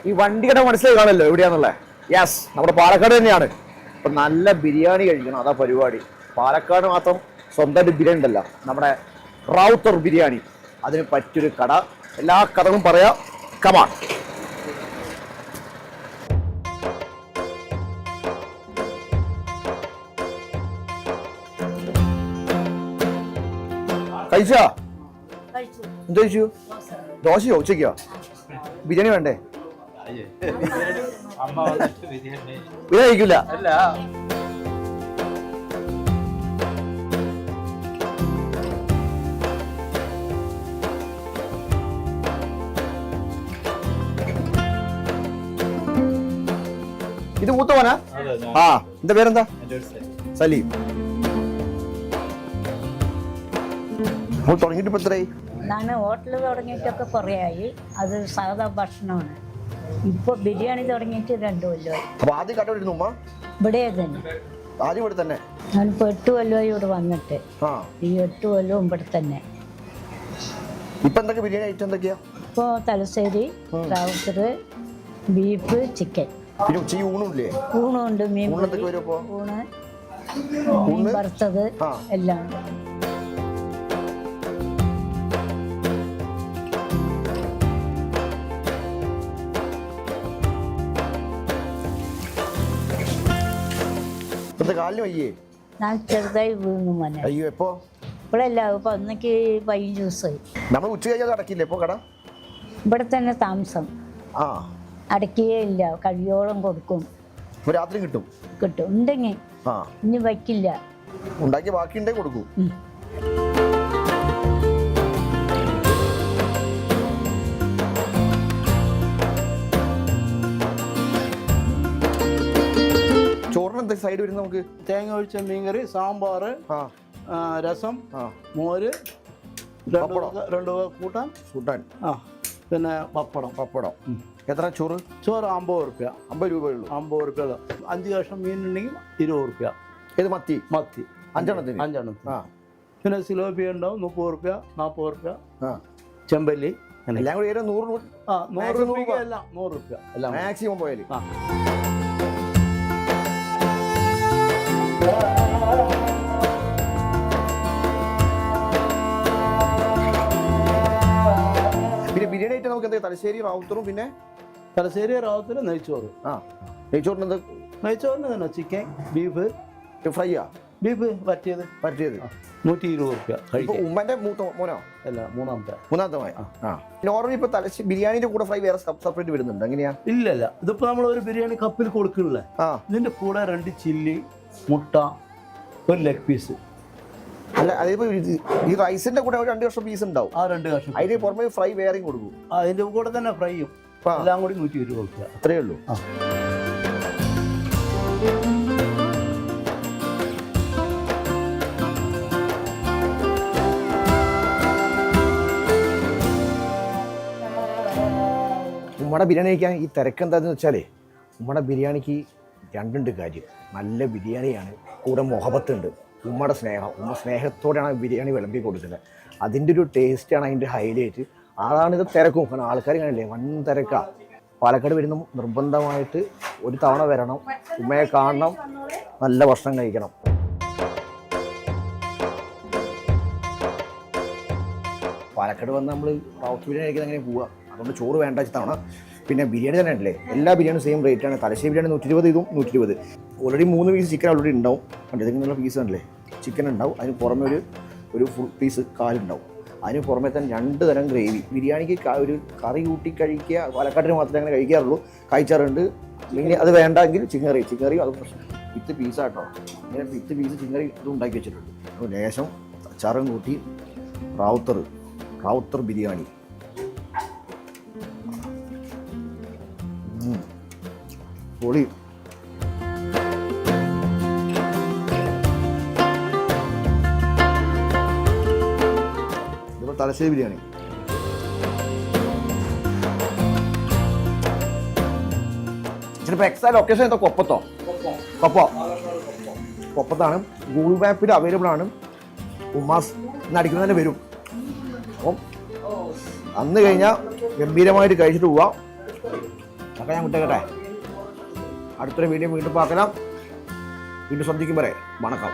ഈ വണ്ടിയുടെ മനസ്സിലായി കാണല്ലോ എവിടെയാന്നുള്ളത്. യെസ്, നമ്മുടെ പാലക്കാട് തന്നെയാണ്. അപ്പൊ നല്ല ബിരിയാണി കഴിക്കണം, അതാ പരിപാടി. പാലക്കാട് മാത്രം സ്വന്തമായിട്ട് ബിരിയാണി ഉണ്ടല്ലോ, നമ്മുടെ റാവുത്തർ ബിരിയാണി. അതിന് പറ്റിയൊരു കട, എല്ലാ കടകളും പറയാം. കമാൺ. കഴിച്ചാ? എന്ത് കഴിച്ചു? ദോശയോ? ഉച്ചയ്ക്കോ? ബിരിയാണി വേണ്ടേ? ബിരിയാണി കഴിക്കില്ല. ഇത് മൂത്തവനാ? ആ, എന്റെ പേരെന്താ? സലീം. തുടങ്ങിയിട്ട് ഇപ്പൊ എത്രയായി? ഞാൻ ഹോട്ടൽ തുടങ്ങിയിട്ടൊക്കെ കുറേ ആയി. അത് സാധാ ഭക്ഷണമാണ്. ഇപ്പൊ ബിരിയാണി തുടങ്ങിയിട്ട് 2 കൊല്ലമായി. അപ്പൊ ആദ്യം കണ്ടുപിടിക്കുന്നു ഉമ്മ? ഇവിടെ തന്നെ. ആദ്യം ഇവിടെ തന്നെ? ഞാനിപ്പോ 8 കൊല്ലമായി ഇവിടെ വന്നിട്ട്. ഈ 8 കൊല്ലവും ഇവിടെ തന്നെ. ഇപ്പൊ എന്തൊക്കെ ബിരിയാണി ഐറ്റം എന്തൊക്കെയാ? ഇപ്പൊ തലശ്ശേരി, റാവുത്തർ, ബീഫ്, ചിക്കൻ. പിന്നെ ഉച്ചയ്ക്ക് ഊണുമില്ലേ? ഊണുണ്ട്, മീൻ ഊണ്, മീൻ വറുത്തത് എല്ലാം ഉണ്ട്. കാലിന് വയ്യേ? ഞാൻ ചെറുതായി വീണു മോനെ. അയ്യോ, എപ്പോ? ഇപ്പോഴല്ല, ഇപ്പൊ അന്നേക്ക് 15 ദിവസമായി. നമ്മൾ ഉച്ച കഴിഞ്ഞാൽ അടക്കില്ലേ ഇപ്പൊ കട? ഇവിടെ തന്നെ താമസം. അടക്കുകയേ ഇല്ല, കഴിയോളം കൊടുക്കും. രാത്രി കിട്ടും? കിട്ടും. ഉണ്ടെങ്കിൽ ഇനി വയ്ക്കില്ല, ഉണ്ടാക്കി ബാക്കി ഉണ്ടെങ്കിൽ കൊടുക്കും. ചോറിന് സൈഡ് വരുന്ന നമുക്ക് തേങ്ങ ഒഴിച്ച മീൻകറി, സാമ്പാർ, രസം, മോര്, 2 കൂട്ടാൻ, പിന്നെ പപ്പടം. എത്ര ചോറ്? ചോറ് 50 റുപ്യ. 50 രൂപയുള്ളൂ. 50 റുപ്യ. 5 കഷ്ണം മീനുണ്ടെങ്കിൽ 20 റുപ്യ. ഇത് മത്തി? 5 പിന്നെ സിലോപ്പിയ ഉണ്ടാവും 30 റുപ്യ, 40 റുപ്യ. ചെമ്പല്ലി എല്ലാം കൂടി 100 രൂപ. 100 റുപ്യ എല്ലാം 100 റുപ്യ എല്ലാം മാക്സിമം പോയാൽ. പിന്നെ ബിരിയാണി ആയിട്ട് നമുക്ക് എന്താ? തലശ്ശേരി റാവുത്തറും പിന്നെ തലശ്ശേരി റാവുത്തർ, നെയ്ച്ചോറ്. നെയ്ച്ചോറിന് എന്താ? നെയ്ച്ചോറിന് തന്നെ ചിക്കൻ, ബീഫ് ഫ്രൈയാ? ബീഫ് വരട്ടിയത് 120 റുപ്യ. ഉമ്മന്റെ മോനോ? അല്ല, മൂന്നാമത്തെ. നോർമലി ഇപ്പൊ ബിരിയാണിന്റെ കൂടെ ഫ്രൈ വേറെ സെപ്പറേറ്റ് വരുന്നുണ്ട്, എങ്ങനെയാ? ഇല്ലല്ല, ഇതിപ്പോ നമ്മൾ ഒരു ബിരിയാണി കപ്പിൽ കൊടുക്കണില്ലേ, ഇതിന്റെ കൂടെ 2 ചില്ലി, മുട്ട, 1 ലെഗ് പീസ്. അല്ല, അതിപ്പോ ഈ റൈസിന്റെ കൂടെ 2 കഷ്ണം പീസ് ഉണ്ടാവും. 2 കഷ്ണം. അതിന് പുറമെ ഫ്രൈ വേറെയും കൊടുക്കും. അതിന്റെ കൂടെ തന്നെ ഫ്രൈയും എല്ലാം കൂടി 120 റുപ്യ. അത്രേ ഉള്ളൂ. ഉമ്മയുടെ ബിരിയാണി കഴിക്കാൻ ഈ തിരക്ക് എന്താണെന്ന് വെച്ചാലേ, ഉമ്മയുടെ ബിരിയാണിക്ക് 2 കാര്യം. നല്ല ബിരിയാണിയാണ്, കൂടെ മുഹബത്തുണ്ട്. ഉമ്മയുടെ സ്നേഹം, ഉമ്മ സ്നേഹത്തോടെയാണ് ബിരിയാണി വിളമ്പി കൊടുക്കുന്നത്. അതിൻ്റെ ഒരു ടേസ്റ്റാണ് അതിൻ്റെ ഹൈലൈറ്റ്. അതാണിത് തിരക്കും. കാരണം ആൾക്കാർ കാണില്ലേ, വൻ തിരക്കാണ്. പാലക്കാട് വരുന്ന നിർബന്ധമായിട്ട് ഒരു തവണ വരണം, ഉമ്മയെ കാണണം, നല്ല ഭക്ഷണം കഴിക്കണം. പാലക്കാട് വന്ന് നമ്മൾ റാവുത്തർ ബിരിയാണി കഴിക്കാൻ അങ്ങനെ പോവുക. അതുകൊണ്ട് ചോറ് വേണ്ട തവണ. പിന്നെ ബിരിയാണി തന്നെ ഉണ്ടല്ലേ, എല്ലാ ബിരിയാണിയും സെയിം റേറ്റാണ്. തലശ്ശേരി ബിരിയാണി 120, ഇതും 120. ഓൾറെഡി 3 പീസ് ചിക്കൻ ഓൾറെഡി ഉണ്ടാവും. ഇതിനുള്ള പീസ് ഉണ്ടല്ലേ, ചിക്കൻ ഉണ്ടാവും. അതിന് പുറമെ ഒരു ഫുൾ പീസ് കാലുണ്ടാവും. അതിന് പുറമെ തന്നെ 2 തരം ഗ്രേവി. ബിരിയാണിക്ക് ഒരു കറി കൂട്ടി കഴിക്കുക, പാലക്കാട്ടിന് മാത്രമേ അങ്ങനെ കഴിക്കാറുള്ളൂ. കഴിച്ചാറുണ്ട്. ഇല്ലെങ്കിൽ അത് വേണ്ടെങ്കിൽ ചിക്കൻ കറി അത് പ്രശ്നം. വിത്ത് പീസാട്ടോ, ഇങ്ങനെ വിത്ത് പീസ് ചിക്കൻ കറി ഇത് ഉണ്ടാക്കി വെച്ചിട്ടുണ്ട്. അപ്പോൾ ലേശം അച്ചാറും കൂട്ടി റാവുത്തർ ബിരിയാണി. പൊളി. ഇതിപ്പോൾ തലശ്ശേരി ബിരിയാണി. ചിലപ്പോൾ എക്സ്ട്രാ ലൊക്കേഷൻ എന്താ? കൊപ്പത്താണ്. ഗൂഗിൾ മാപ്പിൽ അവൈലബിൾ ആണ്. ഉമ്മാസ് നടിക്കുന്ന തന്നെ വരും. അപ്പം അന്ന് കഴിഞ്ഞാൽ ഗംഭീരമായിട്ട് കഴിച്ചിട്ട് പോവാം. ചക്ക ഞാൻ വിട്ടേക്കട്ടെ. അടുത്തൊരു വീഡിയോ വീണ്ടും பார்க்கலாம். വീണ്ടും സന്ധിക്കും വരെ വണക്കം.